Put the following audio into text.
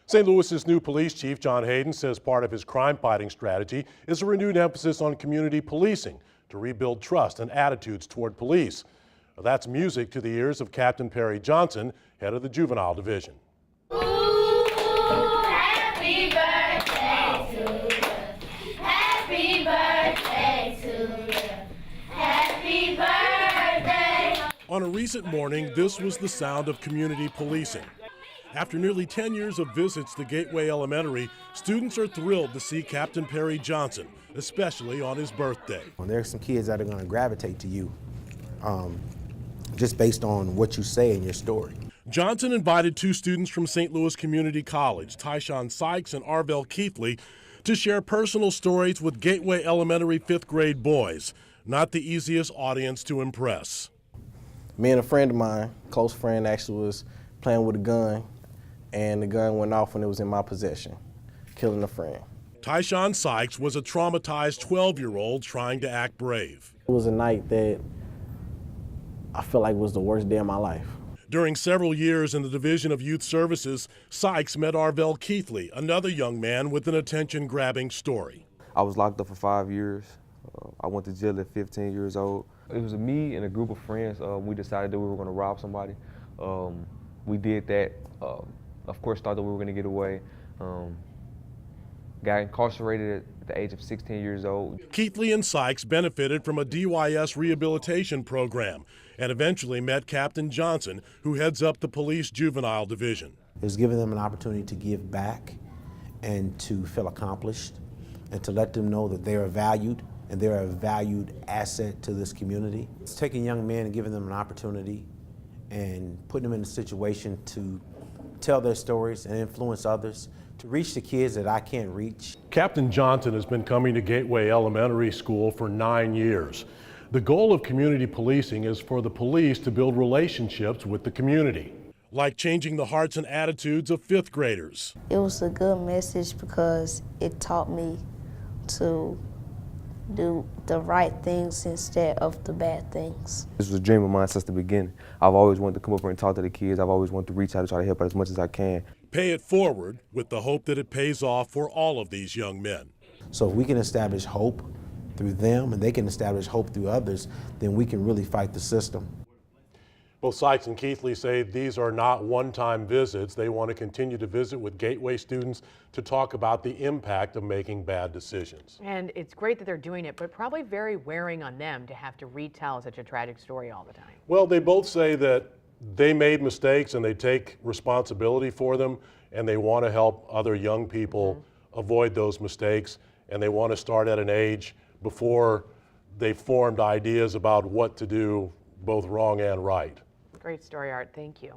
St. Louis's new police chief, John Hayden, says part of his crime-fighting strategy is a renewed emphasis on community policing to rebuild trust and attitudes toward police. That's music to the ears of Captain Perry Johnson, head of the Juvenile Division. Ooh, happy birthday to you. Happy birthday to you. Happy birthday. On a recent morning, this was the sound of community policing. After nearly 10 years of visits to Gateway Elementary, students are thrilled to see Captain Perry Johnson, especially on his birthday. Well, there are some kids that are going to gravitate to you just based on what you say in your story. Johnson invited two students from St. Louis Community College, Tyshawn Sykes and Arvell Keithley, to share personal stories with Gateway Elementary 5th grade boys. Not the easiest audience to impress. Me and a friend of mine, close friend, actually was playing with a gun, and the gun went off when it was in my possession, killing a friend. Tyshawn Sykes was a traumatized 12-year-old trying to act brave. It was a night that I feel like was the worst day of my life. During several years in the Division of Youth Services, Sykes met Arvell Keithley, another young man with an attention-grabbing story. I was locked up for 5 years. I went to jail at 15 years old. It was me and a group of friends. We decided that we were going to rob somebody. We did that. Of course, thought that we were going to get away. Got incarcerated at the age of 16 years old. Keithley and Sykes benefited from a DYS rehabilitation program and eventually met Captain Johnson, who heads up the police juvenile division. It was giving them an opportunity to give back and to feel accomplished and to let them know that they are valued and they're a valued asset to this community. It's taking young men and giving them an opportunity and putting them in a situation to tell their stories and influence others, to reach the kids that I can't reach. Captain Johnson has been coming to Gateway Elementary School for 9 years. The goal of community policing is for the police to build relationships with the community, like changing the hearts and attitudes of 5th graders. It was a good message because it taught me to do the right things instead of the bad things. This was a dream of mine since the beginning. I've always wanted to come over and talk to the kids. I've always wanted to reach out and try to help out as much as I can. Pay it forward with the hope that it pays off for all of these young men. So if we can establish hope through them and they can establish hope through others, then we can really fight the system. Both Sykes and Keithley say these are not one-time visits. They want to continue to visit with Gateway students to talk about the impact of making bad decisions. And it's great that they're doing it, but probably very wearing on them to have to retell such a tragic story all the time. Well, they both say that they made mistakes and they take responsibility for them, and they want to help other young people avoid those mistakes, and they want to start at an age before they've formed ideas about what to do, both wrong and right. Great story, Art. Thank you.